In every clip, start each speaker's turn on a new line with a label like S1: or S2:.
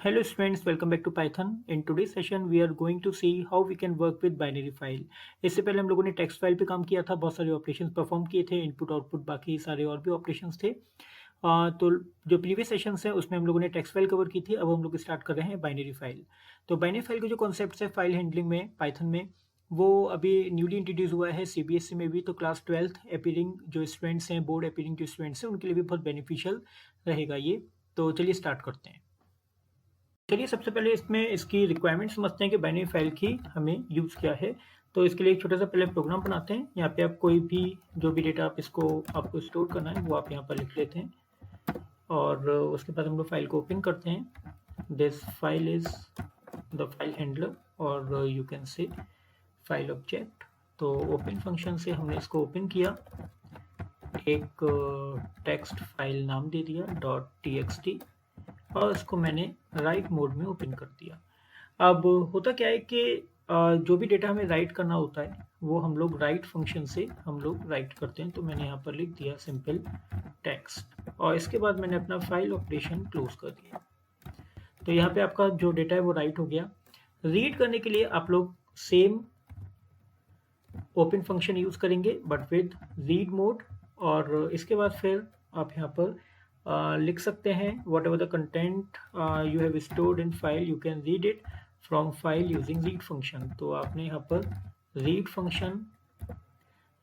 S1: Hello students, welcome back to Python. In today's session, we are going to see how we can work with binary file. इससे पहले हम लोगों ने text file पे काम किया था, बहुत सारे ऑपरेशंस परफॉर्म किए थे, इनपुट आउटपुट बाकी सारे और भी ऑपरेशंस थे। तो जो प्रीवियस सेशंस हैं उसमें हम लोगों ने टेक्स्ट फाइल कवर की थी। अब हम लोग स्टार्ट कर रहे हैं बाइनरी फाइल। तो बाइनरी फाइल के जो कॉन्सेप्ट है फाइल हैंडलिंग में पाइथन में, वो अभी न्यूली इंट्रोड्यूस हुआ है सीबीएसई में भी। तो क्लास 12th अपीयरिंग जो स्टूडेंट्स हैं, बोर्ड अपीयरिंग जो स्टूडेंट्स हैं, उनके लिए भी बहुत बेनिफिशियल रहेगा ये। तो चलिए स्टार्ट करते हैं। चलिए सबसे पहले इसमें इसकी रिक्वायरमेंट समझते हैं कि बाइनरी फाइल की हमें यूज़ क्या है। तो इसके लिए एक छोटा सा पहले प्रोग्राम बनाते हैं। यहाँ पे आप कोई भी जो भी डेटा आपको स्टोर करना है वो आप यहाँ पर लिख लेते हैं और उसके बाद हम लोग फाइल को ओपन करते हैं। This file is the file handler और you can say file object. तो ओपन फंक्शन से हमने इसको ओपन किया, एक टेक्स्ट फाइल नाम दे दिया .txt और इसको मैंने राइट मोड में ओपन कर दिया। अब होता क्या है कि जो भी डेटा हमें राइट करना होता है वो हम लोग राइट फंक्शन से हम लोग राइट करते हैं। तो मैंने यहाँ पर लिख दिया सिंपल टेक्स्ट और इसके बाद मैंने अपना फाइल ऑपरेशन क्लोज कर दिया। तो यहाँ पे आपका जो डेटा है वो राइट हो गया। रीड करने के लिए आप लोग सेम ओपन फंक्शन यूज करेंगे बट विद रीड मोड। और इसके बाद फिर आप यहाँ पर लिख सकते हैं what ever the content you have stored in file you can read it from file using read function. तो आपने यहाँ पर रीड फंक्शन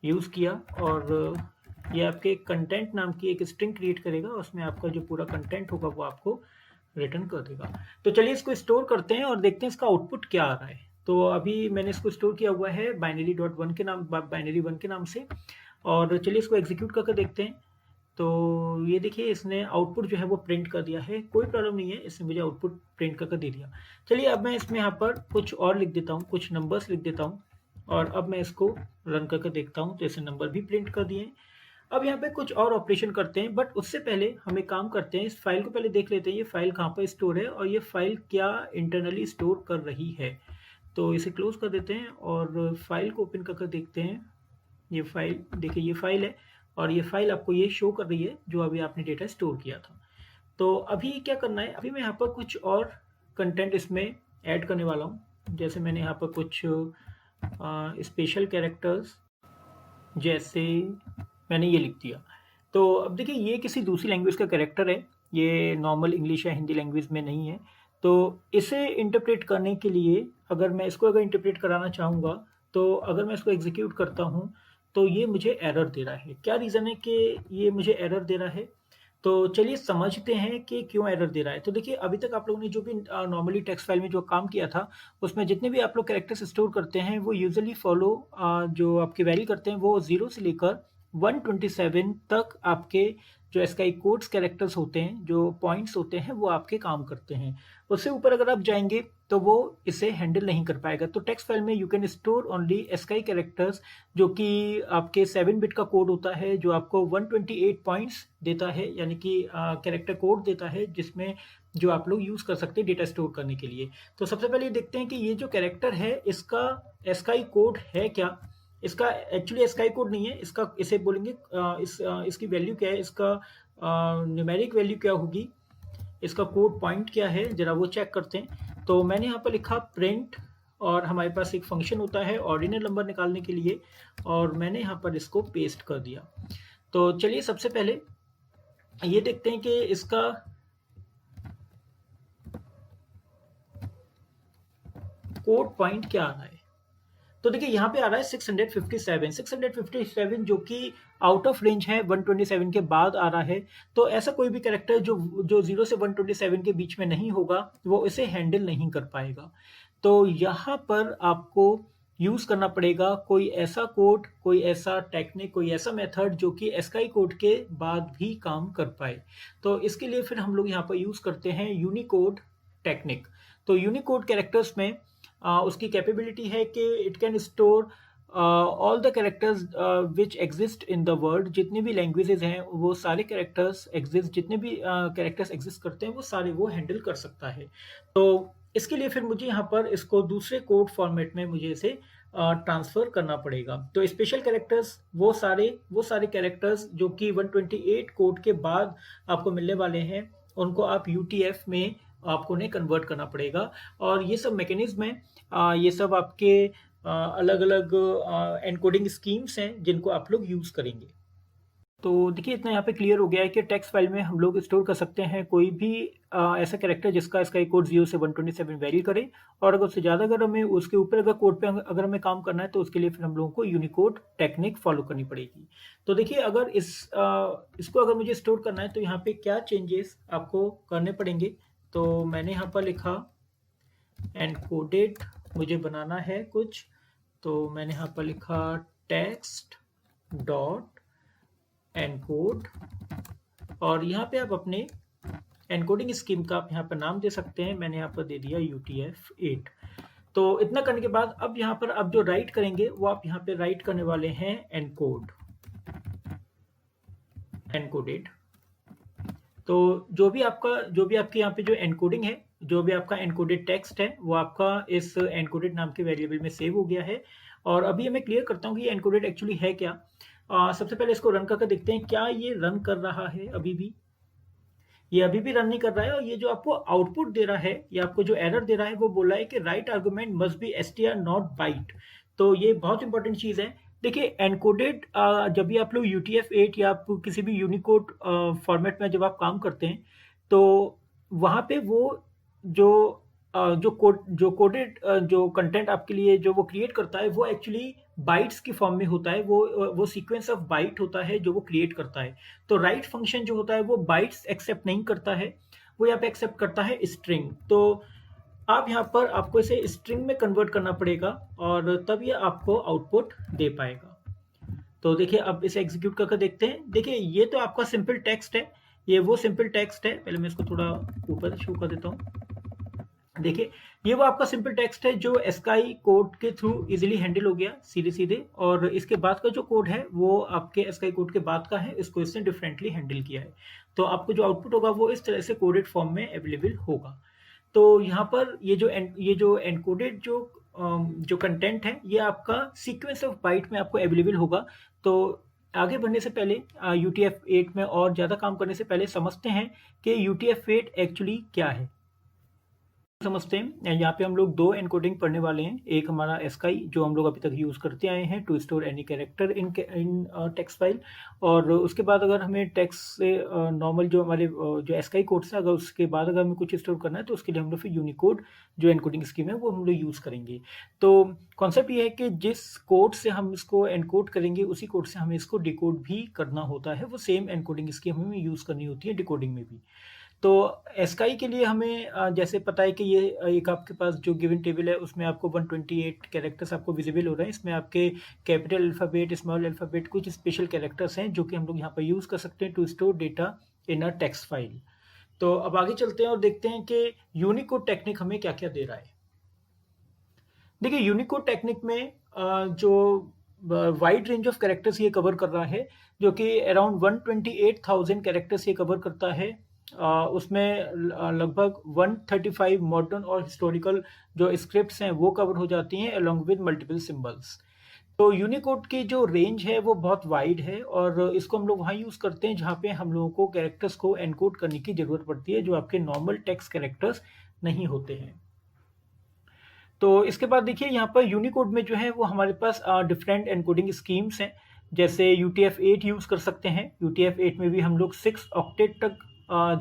S1: यूज़ किया और ये आपके कंटेंट नाम की एक स्ट्रिंग क्रिएट करेगा और उसमें आपका जो पूरा कंटेंट होगा वो आपको रिटर्न कर देगा। तो चलिए इसको स्टोर करते हैं और देखते हैं इसका आउटपुट क्या आ रहा है। तो अभी मैंने इसको स्टोर किया हुआ है binary.1 के नाम binary1 के नाम से। और चलिए इसको एग्जीक्यूट करके देखते हैं। तो ये देखिए इसने आउटपुट जो है वो प्रिंट कर दिया है। कोई प्रॉब्लम नहीं है, इसने मुझे आउटपुट प्रिंट करके दे दिया। चलिए अब मैं इसमें यहाँ पर कुछ और लिख देता हूँ, कुछ नंबर्स लिख देता हूँ और अब मैं इसको रन करके देखता हूँ। तो इसने नंबर भी प्रिंट कर दिए। अब यहाँ पे कुछ और ऑपरेशन करते हैं बट उससे पहले हम एक काम करते हैं, इस फाइल को पहले देख लेते हैं ये फाइल कहाँ पर स्टोर है और ये फाइल क्या इंटरनली स्टोर कर रही है। तो इसे क्लोज कर देते हैं और फाइल को ओपन करके देखते हैं। ये फाइल देखिए, ये फाइल है और ये फाइल आपको ये शो कर रही है जो अभी आपने डेटा स्टोर किया था। तो अभी क्या करना है, अभी मैं यहाँ पर कुछ और कंटेंट इसमें ऐड करने वाला हूँ। जैसे मैंने यहाँ पर कुछ स्पेशल कैरेक्टर्स जैसे मैंने ये लिख दिया। तो अब देखिए ये किसी दूसरी लैंग्वेज का कैरेक्टर है, ये नॉर्मल इंग्लिश या हिंदी लैंग्वेज में नहीं है। तो इसे इंटरप्रेट करने के लिए अगर इंटरप्रेट कराना चाहूँगा तो अगर मैं इसको एग्जीक्यूट करता हूँ तो ये मुझे एरर दे रहा है। क्या रीज़न है कि ये मुझे एरर दे रहा है? तो चलिए समझते हैं कि क्यों एरर दे रहा है। तो देखिए अभी तक आप लोगों ने जो भी नॉर्मली टेक्स्ट फाइल में जो काम किया था उसमें जितने भी आप लोग कैरेक्टर्स स्टोर करते हैं वो यूजुअली फॉलो जो आपके वैरी करते हैं वो 0 से लेकर 127 तक आपके जो एसक्यूएल कोड्स कैरेक्टर्स होते हैं, जो पॉइंट्स होते हैं वो आपके काम करते हैं। उससे ऊपर अगर आप जाएंगे तो वो इसे हैंडल नहीं कर पाएगा। तो टेक्स्ट फाइल में you can store only SQL characters जो कि आपके 7 बिट का कोड होता है, जो आपको 128 पॉइंट्स देता है, यानी कि कैरेक्टर कोड देता है जिसमें जो आप लोग यूज़ कर सकते हैं डेटा स्टोर करने के लिए। तो सबसे पहले देखते हैं कि ये जो कैरेक्टर है इसका एसक्यूएल कोड है क्या। इसका एक्चुअली एसक्यूएल कोड नहीं है, इसका इसे बोलेंगे इसकी वैल्यू क्या है, इसका न्यूमेरिक वैल्यू क्या होगी, इसका कोड पॉइंट क्या है, जरा वो चेक करते हैं। तो मैंने यहाँ पर लिखा प्रिंट और हमारे पास एक फंक्शन होता है ऑर्डिनल नंबर निकालने के लिए और मैंने यहाँ पर इसको पेस्ट कर दिया। तो चलिए सबसे पहले ये देखते हैं कि इसका कोड पॉइंट क्या आ रहा है। तो देखिए यहाँ पे आ रहा है 657 जो कि आउट ऑफ रेंज है, 127 के बाद आ रहा है। तो ऐसा कोई भी कैरेक्टर जो 0 से 127 के बीच में नहीं होगा वो इसे हैंडल नहीं कर पाएगा। तो यहाँ पर आपको यूज करना पड़ेगा कोई ऐसा कोड, कोई ऐसा टेक्निक, कोई ऐसा मेथड जो कि एसक्यूएल कोड के बाद भी काम कर पाए। तो इसके लिए फिर हम लोग यहाँ पर यूज करते हैं यूनिकोड टेक्निक। तो यूनिकोड कैरेक्टर्स में उसकी कैपेबिलिटी है कि it can store all the characters which exist in the world. जितनी भी लैंग्वेजेस हैं वो सारे कैरेक्टर्स एग्जिस्ट, जितने भी कैरेक्टर्स एग्जिस्ट करते हैं वो सारे वो हैंडल कर सकता है। तो इसके लिए फिर मुझे यहाँ पर इसको दूसरे कोड फॉर्मेट में मुझे इसे ट्रांसफर करना पड़ेगा। तो स्पेशल कैरेक्टर्स वो सारे कैरेक्टर्स जो कि 128 कोड के बाद आपको मिलने वाले हैं उनको आप यूटीएफ में आपको उन्हें कन्वर्ट करना पड़ेगा। और ये सब मैकेनिज्म है, ये सब आपके अलग अलग एनकोडिंग स्कीम्स हैं जिनको आप लोग यूज़ करेंगे। तो देखिए इतना यहाँ पे क्लियर हो गया है कि टेक्स्ट फाइल में हम लोग स्टोर कर सकते हैं कोई भी ऐसा कैरेक्टर जिसका स्काई कोड 0 से 127 वेरी करे, और अगर उससे ज़्यादा अगर हमें उसके ऊपर अगर कोड पे अगर हमें काम करना है तो उसके लिए फिर हम लोगों को यूनिकोड टेक्निक फॉलो करनी पड़ेगी। तो देखिए अगर इसको अगर मुझे स्टोर करना है तो यहाँ पे क्या चेंजेस आपको करने पड़ेंगे। तो मैंने यहाँ पर लिखा एनकोडेड मुझे बनाना है कुछ, तो मैंने यहाँ पर लिखा टेक्स्ट डॉट एनकोड, और यहाँ पे आप अपने एनकोडिंग स्कीम का आप यहाँ पर नाम दे सकते हैं। मैंने यहाँ पर दे दिया UTF-8। तो इतना करने के बाद अब यहाँ पर आप जो राइट करेंगे वो आप यहाँ पे राइट करने वाले हैं एनकोड, एनकोडेड। तो जो भी आपके यहाँ पे जो एनकोडिंग है, जो भी आपका एनकोडेड टेक्स्ट है वो आपका इस एनकोडेड नाम के वेरिएबल में सेव हो गया है। और अभी मैं क्लियर करता हूँ कि ये एनकोडेड एक्चुअली है क्या। सबसे पहले इसको रन करके देखते हैं क्या ये रन कर रहा है। अभी भी ये अभी भी रन नहीं कर रहा है, और ये जो आपको आउटपुट दे रहा है, ये आपको जो एरर दे रहा है वो बोल रहा है कि write argument must be str not byte. तो ये बहुत इंपॉर्टेंट चीज़ है। देखिए एनकोडेड जब भी आप लोग UTF-8 या आप किसी भी यूनिकोड फॉर्मेट में जब आप काम करते हैं तो वहाँ पे वो जो जो कोडेड जो कंटेंट आपके लिए जो वो क्रिएट करता है वो एक्चुअली बाइट्स की फॉर्म में होता है। वो सीक्वेंस ऑफ बाइट होता है जो वो क्रिएट करता है। तो राइट फंक्शन जो होता है वो बाइट्स एक्सेप्ट नहीं करता है, वो यहाँ पे एक्सेप्ट करता है स्ट्रिंग। तो आप यहाँ पर आपको इसे स्ट्रिंग में कन्वर्ट करना पड़ेगा और तब ये आपको आउटपुट दे पाएगा। तो देखिए अब इसे एग्जीक्यूट करके देखते हैं। देखिए ये तो आपका सिंपल टेक्स्ट है, ये वो सिंपल टेक्स्ट है। पहले मैं इसको थोड़ा ऊपर शो कर देता हूँ। देखिए ये वो आपका सिंपल टेक्स्ट है जो स्काई कोड के थ्रू इजीली हैंडल हो गया सीधे सीधे, और इसके बाद का जो कोड है वो आपके स्काई कोड के बाद का है, इसको इसने डिफरेंटली हैंडल किया है। तो आपको जो आउटपुट होगा वो इस तरह से कोडेड फॉर्म में अवेलेबल होगा। तो यहाँ पर ये जो एनकोडेड जो कंटेंट है ये आपका सीक्वेंस ऑफ बाइट में आपको अवेलेबल होगा। तो आगे बढ़ने से पहले UTF-8 में और ज़्यादा काम करने से पहले समझते हैं कि UTF-8 एक्चुअली क्या है। समझते हैं। यहाँ पे हम लोग दो एनकोडिंग पढ़ने वाले हैं। एक हमारा स्काई जो हम लोग अभी तक यूज़ करते आए हैं to store any character in text file, और उसके बाद अगर हमें टेक्स्ट से नॉर्मल जो हमारे जो स्काई कोड से अगर उसके बाद अगर हमें कुछ स्टोर करना है तो उसके लिए हम लोग फिर यूनिकोड जो एनकोडिंग स्कीम है वो हम लोग यूज़ करेंगे। तो कॉन्सेप्ट ये है कि जिस कोड से हम इसको एनकोड करेंगे उसी कोड से हमें इसको डिकोड भी करना होता है। वो सेम एनकोडिंग स्कीम हमें यूज़ करनी होती है डिकोडिंग में भी। तो स्काई के लिए हमें जैसे पता है कि ये एक आपके पास जो गिवन टेबल है उसमें आपको 128 कैरेक्टर्स आपको विजिबल हो रहे हैं। इसमें आपके कैपिटल अल्फ़ाबेट, स्मॉल अल्फ़ाबेट, कुछ स्पेशल कैरेक्टर्स हैं जो कि हम लोग यहाँ पर यूज़ कर सकते हैं to store data in a text file. तो अब आगे चलते हैं और देखते हैं कि यूनिकोड टेक्निक हमें क्या क्या दे रहा है। देखिए यूनिकोड टेक्निक में जो वाइड रेंज ऑफ कैरेक्टर्स ये कवर कर रहा है, जो कि अराउंड 128,000 कैरेक्टर्स ये कवर करता है। उसमें लगभग 135 मॉडर्न और हिस्टोरिकल जो स्क्रिप्ट्स हैं वो कवर हो जाती हैं अलोंग विद मल्टीपल सिंबल्स। तो यूनिकोड की जो रेंज है वो बहुत वाइड है, और इसको हम लोग वहाँ यूज़ करते हैं जहाँ पे हम लोगों को कैरेक्टर्स को एनकोड करने की ज़रूरत पड़ती है जो आपके नॉर्मल टेक्स्ट कैरेक्टर्स नहीं होते हैं। तो इसके बाद देखिए यहाँ पर यूनिकोड में जो है वो हमारे पास डिफरेंट एनकोडिंग स्कीम्स हैं। जैसे UTF-8 यूज़ कर सकते हैं। UTF-8 में भी हम लोग 6 ऑक्टेट तक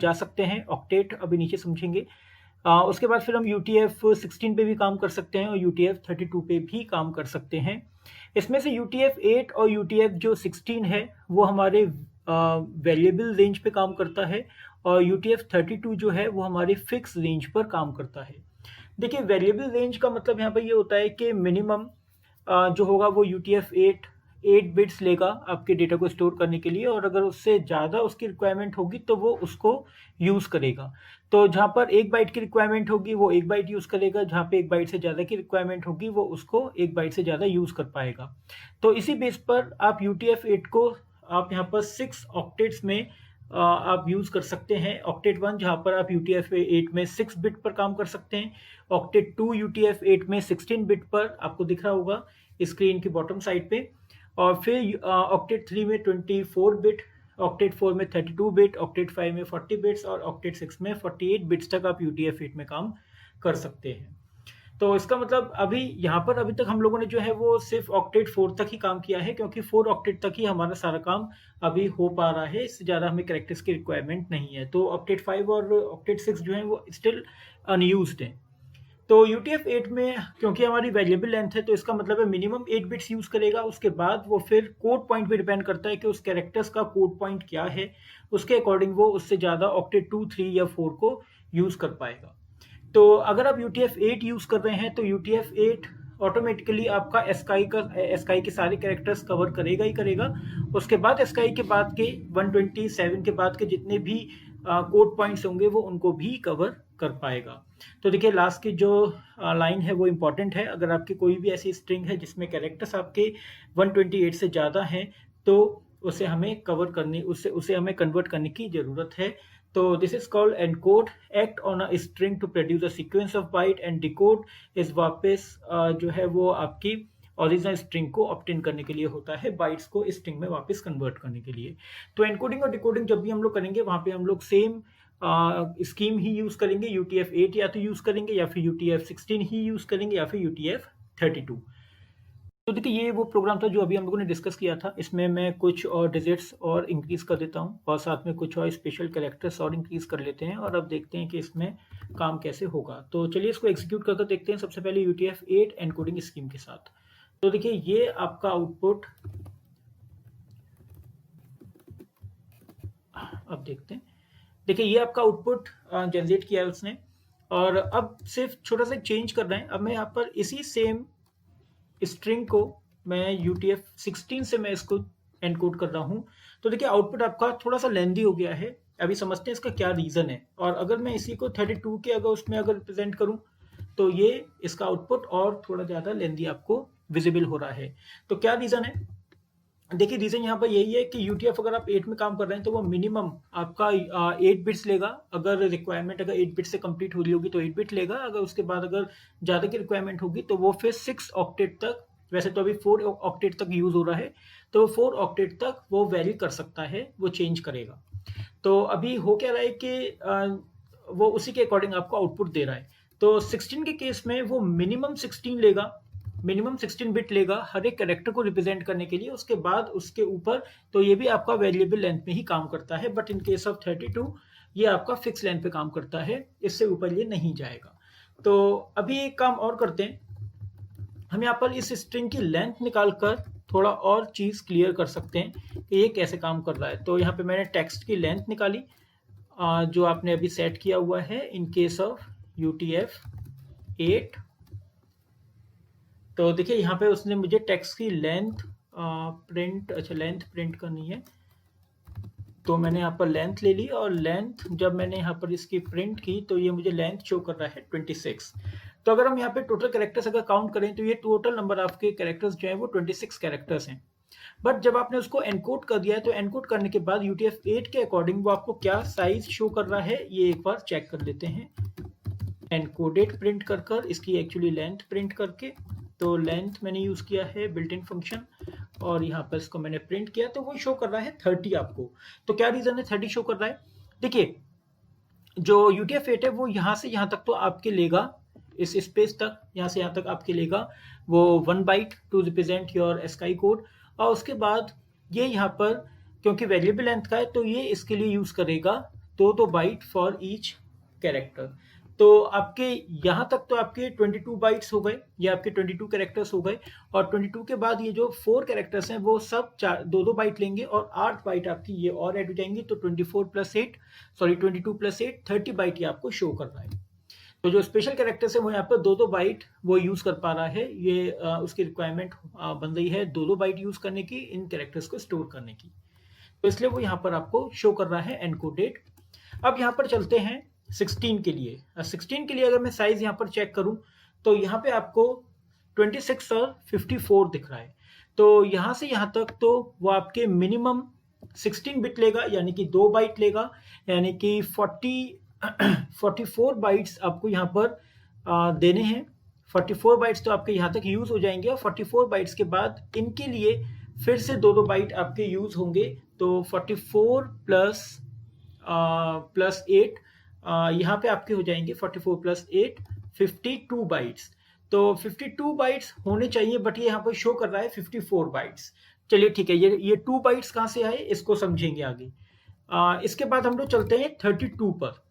S1: जा सकते हैं। ऑक्टेट अभी नीचे समझेंगे। उसके बाद फिर हम UTF-16 पे भी काम कर सकते हैं और UTF-32 पे भी काम कर सकते हैं। इसमें से UTF-8 और UTF जो 16 है वो हमारे वेरिएबल रेंज पे काम करता है, और UTF-32 जो है वो हमारे फिक्स रेंज पर काम करता है। देखिए वेरिएबल रेंज का मतलब यहाँ पर ये होता है कि मिनिमम जो होगा वो UTF-8 8 बिट्स लेगा आपके डेटा को स्टोर करने के लिए, और अगर उससे ज़्यादा उसकी रिक्वायरमेंट होगी तो वो उसको यूज़ करेगा। तो जहाँ पर 1 बाइट की रिक्वायरमेंट होगी वो 1 बाइट यूज़ करेगा, जहाँ पे 1 बाइट से ज़्यादा की रिक्वायरमेंट होगी वो उसको 1 बाइट से ज़्यादा यूज़ कर पाएगा। तो इसी बेस पर आप UTF-8 को आप यहाँ पर 6 ऑक्टेट्स में आप यूज़ कर सकते हैं। ऑक्टेट 1 जहाँ पर आप UTF-8 में 6 बिट पर काम कर सकते हैं। ऑक्टेट 2 UTF-8 में 16 बिट पर आपको दिख रहा होगा स्क्रीन की बॉटम साइड पे, और फिर ऑक्टेट 3 में 24 बिट ऑक्टेट 4 में 32 बिट, ऑक्टेट 5 में 40 बिट्स और ऑक्टेट 6 में 48 बिट्स तक आप UTF-8 में काम कर सकते हैं। तो इसका मतलब अभी यहाँ पर अभी तक हम लोगों ने जो है वो सिर्फ ऑक्टेट 4 तक ही काम किया है, क्योंकि 4 ऑक्टेट तक ही हमारा सारा काम अभी हो पा रहा है, इससे ज़्यादा हमें कैरेक्टर्स की रिक्वायरमेंट नहीं है। तो ऑक्टेट 5 और ऑक्टेट 6 जो है वो स्टिल अनयूज्ड हैं। तो UTF-8 में क्योंकि हमारी वेरिएबल लेंथ है, तो इसका मतलब है मिनिमम 8 बिट्स यूज़ करेगा। उसके बाद वो फिर कोड पॉइंट पे डिपेंड करता है कि उस कैरेक्टर्स का कोड पॉइंट क्या है, उसके अकॉर्डिंग वो उससे ज़्यादा ऑक्टेट 2, 3 या 4 को यूज़ कर पाएगा। तो अगर आप UTF-8 यूज़ कर रहे हैं तो UTF-8 ऑटोमेटिकली आपका एस्काई के सारे कैरेक्टर्स कवर करेगा ही करेगा। उसके बाद एस्काई के बाद के 127 के बाद के जितने भी कोड पॉइंट्स होंगे वो उनको भी कवर कर पाएगा। तो देखिए लास्ट की जो लाइन है वो इम्पॉर्टेंट है। अगर आपकी कोई भी ऐसी स्ट्रिंग है जिसमें कैरेक्टर्स आपके 128 से ज़्यादा हैं, तो उसे हमें उसे हमें कन्वर्ट करने की ज़रूरत है। तो this is called encode, act on a string to produce a sequence of byte, and decode इस वापस जो है वो आपकी ओरिजिनल स्ट्रिंग को ऑब्टेन करने के लिए होता है, बाइट्स को स्ट्रिंग में वापस कन्वर्ट करने के लिए। तो एनकोडिंग और डिकोडिंग जब भी हम लोग करेंगे वहाँ पे हम लोग सेम स्कीम ही यूज करेंगे। UTF-8 या तो यूज करेंगे या फिर UTF-16 ही यूज करेंगे या फिर UTF-32। तो देखिए ये वो प्रोग्राम था जो अभी हम लोगों ने डिस्कस किया था। इसमें मैं कुछ और डिजिट्स और इंक्रीज कर देता हूँ और साथ में कुछ और स्पेशल कैरेक्टर्स और इंक्रीज कर लेते हैं, और अब देखते हैं कि इसमें काम कैसे होगा। तो चलिए इसको एग्जीक्यूट करके देखते हैं। सबसे पहले UTF-8 एनकोडिंग स्कीम के साथ। तो देखिए ये आपका आउटपुट, अब देखते हैं। देखिए ये आपका आउटपुट जनरेट किया है उसने, और अब सिर्फ छोटा सा चेंज कर रहे हैं। अब मैं यहाँ पर इसी सेम स्ट्रिंग को मैं UTF-16 से मैं इसको एनकोड कर रहा हूँ। तो देखिए आउटपुट आपका थोड़ा सा लेंदी हो गया है। अभी समझते हैं इसका क्या रीज़न है। और अगर मैं इसी को 32 के अगर उसमें अगर रिप्रेजेंट करूँ तो ये इसका आउटपुट और थोड़ा ज़्यादा लेंदी आपको विजिबल हो रहा है। तो क्या रीज़न है? देखिए रीज़न यहाँ पर यही है कि UTF अगर आप 8 में काम कर रहे हैं तो वो मिनिमम आपका 8 बिट्स लेगा। अगर रिक्वायरमेंट अगर 8 बिट से कंप्लीट हो रही होगी तो 8 बिट लेगा। अगर उसके बाद अगर ज़्यादा की रिक्वायरमेंट होगी तो वो फिर 6 ऑक्टेट तक, वैसे तो अभी 4 ऑक्टेट तक यूज़ हो रहा है, तो 4 ऑक्टेट तक वो वेरी कर सकता है, वो चेंज करेगा। तो अभी हो क्या रहा है कि वो उसी के अकॉर्डिंग आपको आउटपुट दे रहा है। तो 16 के केस में वो मिनिमम 16 लेगा, मिनिमम 16 बिट लेगा हर एक कैरेक्टर को रिप्रेजेंट करने के लिए। उसके बाद उसके ऊपर तो ये भी आपका वेरिएबल लेंथ में ही काम करता है, बट इन केस ऑफ 32 ये आपका फिक्स लेंथ पे काम करता है, इससे ऊपर ये नहीं जाएगा। तो अभी एक काम और करते हैं, हम यहाँ पर इस स्ट्रिंग की लेंथ निकाल कर थोड़ा और चीज़ क्लियर कर सकते हैं कि ये कैसे काम कर रहा है। तो यहाँ पे मैंने टेक्स्ट की लेंथ निकाली जो आपने अभी सेट किया हुआ है इन केस ऑफ UTF-8। तो देखिए यहाँ पे उसने मुझे टेक्स्ट की लेंथ लेंथ प्रिंट करनी है, तो मैंने यहाँ पर लेंथ ले ली, और लेंथ जब मैंने यहाँ पर इसकी प्रिंट की तो ये मुझे लेंथ शो कर रहा है 26। तो अगर हम यहाँ पे टोटल कैरेक्टर्स अगर काउंट करें तो ये टोटल नंबर आपके कैरेक्टर्स जो है वो 26 कैरेक्टर्स हैं। बट जब आपने उसको एनकोड कर दिया है तो एनकोड करने के बाद UTF-8 के अकॉर्डिंग वो आपको क्या साइज शो कर रहा है ये एक बार चेक कर लेते हैं। एनकोडेड प्रिंट कर इसकी एक्चुअली लेंथ प्रिंट करके, तो लेंथ मैंने यूज़ किया है बिल्ट इन फंक्शन, और यहाँ पर इसको मैंने प्रिंट किया तो वो शो कर रहा है 30 आपको। तो क्या रीज़न है 30 शो कर रहा है? देखिए जो UTF-8 है वो यहाँ से यहाँ तक तो आपके लेगा, इस स्पेस तक, यहाँ से यहाँ तक आपके लेगा वो 1 byte to represent your ASCII code. और उसके बाद ये यहाँ पर क्योंकि वेरिएबल लेंथ का है तो ये इसके लिए यूज़ करेगा 2 बाइट फॉर ईच कैरेक्टर। तो आपके यहाँ तक तो आपके 22 बाइट्स हो गए, ये आपके 22 कैरेक्टर्स हो गए, और 22 के बाद ये जो 4 कैरेक्टर्स हैं वो सब 2 बाइट लेंगे, और 8 बाइट आपकी ये और ऐड हो जाएंगी। तो 22 + 8 30 बाइट ये आपको शो कर रहा है। तो जो स्पेशल कैरेक्टर्स है वो यहाँ पर 2 बाइट वो यूज़ कर पा रहा है। ये उसकी रिक्वायरमेंट बन रही है 2 बाइट यूज़ करने की, इन कैरेक्टर्स को स्टोर करने की, तो इसलिए वो यहाँ पर आपको शो कर रहा है एनकोडेड। अब यहाँ पर चलते हैं 16 के लिए। 16 के लिए अगर मैं साइज यहाँ पर चेक करूँ तो यहाँ पे आपको 26 और 54 दिख रहा है। तो यहाँ से यहाँ तक तो वो आपके मिनिमम 16 बिट लेगा, यानी कि 2 बाइट लेगा, यानी कि 44 बाइट्स आपको यहाँ पर देने हैं। 44 बाइट्स तो आपके यहाँ तक यूज हो जाएंगे, और 44 बाइट्स के बाद इनके लिए फिर से 2 बाइट आपके यूज होंगे, तो 44 प्लस 8, यहाँ पे आपके हो जाएंगे 44 प्लस 8 52 बाइट्स। तो 52 बाइट्स होने चाहिए, बट ये यहाँ पर शो कर रहा है 54 बाइट्स। चलिए ठीक है, ये 2 बाइट्स कहाँ से आए इसको समझेंगे आगे। इसके बाद हम लोग चलते हैं 32 पर।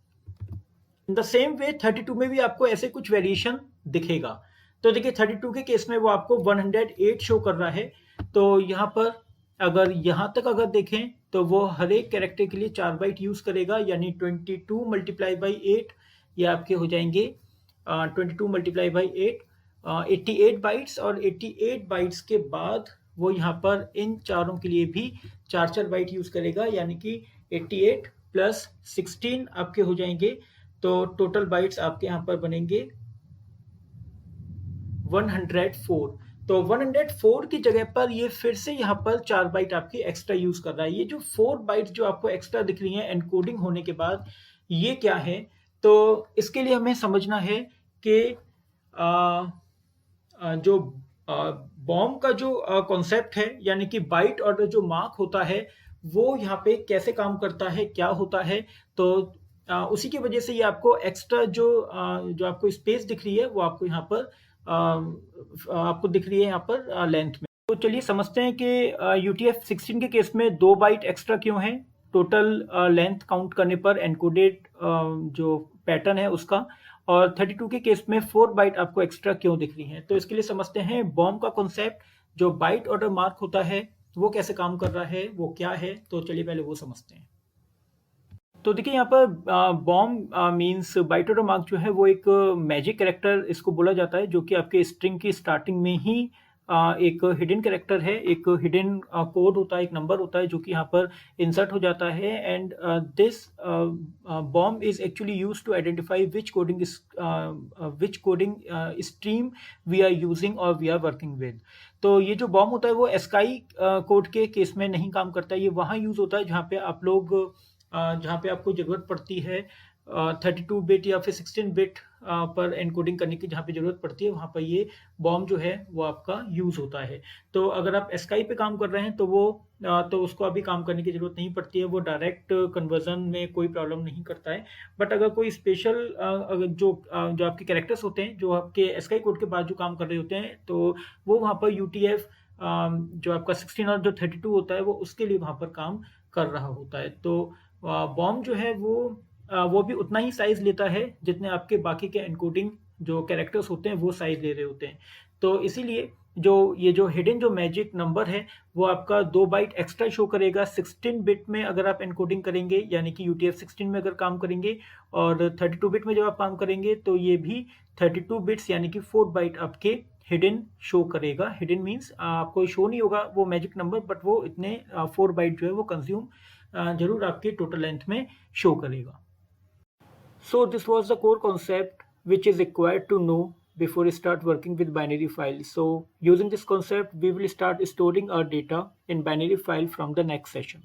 S1: इन द सेम वे 32 में भी आपको ऐसे कुछ वेरिएशन दिखेगा। तो देखिए 32 के केस में वो आपको 108 शो कर रहा है। तो यहाँ पर अगर यहाँ तक अगर देखें तो वो हर एक कैरेक्टर के लिए 4 बाइट यूज करेगा, यानी 22 मल्टीप्लाई बाई 8, ये आपके हो जाएंगे 22 मल्टीप्लाई बाई 8 88 बाइट्स, और 88 बाइट्स के बाद वो यहाँ पर इन चारों के लिए भी 4 बाइट यूज करेगा, यानी कि 88 प्लस 16 आपके हो जाएंगे। तो टोटल बाइट्स आपके यहाँ पर बनेंगे 104। तो 104 की जगह पर ये फिर से यहाँ पर 4 बाइट आपकी एक्स्ट्रा यूज कर रहा है। ये जो 4 बाइट जो आपको एक्स्ट्रा दिख रही है एनकोडिंग होने के बाद, ये क्या है? तो इसके लिए हमें समझना है कि जो बॉम्ब का जो कॉन्सेप्ट है, यानी कि बाइट और जो मार्क होता है, वो यहाँ पे कैसे काम करता है, क्या होता है। तो उसी की वजह से ये आपको एक्स्ट्रा जो आपको स्पेस दिख रही है वो आपको यहाँ पर आपको दिख रही है यहाँ पर लेंथ में। तो चलिए समझते हैं कि UTF-16 के केस में 2 बाइट एक्स्ट्रा क्यों है टोटल लेंथ काउंट करने पर, एनकोडेड जो पैटर्न है उसका, और 32 के केस में 4 बाइट आपको एक्स्ट्रा क्यों दिख रही है। तो इसके लिए समझते हैं बॉम्ब का कॉन्सेप्ट, जो बाइट ऑर्डर मार्क होता है वो कैसे काम कर रहा है, वो क्या है। तो चलिए पहले वो समझते हैं। तो देखिए यहाँ पर bomb means byte order mark जो है वो एक मैजिक कैरेक्टर इसको बोला जाता है, जो कि आपके स्ट्रिंग की स्टार्टिंग में ही एक हिडन कैरेक्टर है, एक हिडन कोड होता है, एक नंबर होता है जो कि यहाँ पर इंसर्ट हो जाता है। And this BOM is actually use to identify which coding stream we are using और वी आर वर्किंग विद। तो ये जो बॉम्ब होता है वो एस्काई कोड के केस में नहीं काम करता है। ये वहाँ यूज होता है जहाँ पे आप लोग जहाँ पे आपको ज़रूरत पड़ती है 32 बिट या फिर 16 बिट पर एनकोडिंग करने की, जहाँ पे ज़रूरत पड़ती है वहाँ पर ये बॉम्ब जो है वो आपका यूज़ होता है। तो अगर आप एस्काई पे काम कर रहे हैं तो वो तो उसको अभी काम करने की ज़रूरत नहीं पड़ती है, वो डायरेक्ट कन्वर्जन में कोई प्रॉब्लम नहीं करता है। बट अगर कोई स्पेशल जो आपके कैरेक्टर्स होते हैं जो आपके एस्काई कोड के बाद जो काम कर रहे होते हैं, तो वो वहाँ पर UTF जो आपका 16 और जो 32 होता है वो उसके लिए वहाँ पर काम कर रहा होता है। तो बॉम्ब जो है वो भी उतना ही साइज लेता है जितने आपके बाकी के एनकोडिंग जो कैरेक्टर्स होते हैं वो साइज ले रहे होते हैं। तो इसीलिए ये जो हिडन जो मैजिक नंबर है वो आपका 2 बाइट एक्स्ट्रा शो करेगा 16 बिट में अगर आप एनकोडिंग करेंगे, यानी कि UTF-16 में अगर काम करेंगे, और 32 बिट में जब आप काम करेंगे तो ये भी 32 बिट्स यानी कि 4 बाइट आपके हिडन शो करेगा। हिडन मीन्स आपको शो नहीं होगा वो मैजिक नंबर, बट वो इतने 4 बाइट जो है वो कंज्यूम जरूर आपके टोटल लेंथ में शो करेगा। So this was the core concept which is required to know before you start working with binary files. So using this concept, we will start storing our data in binary file from the next session.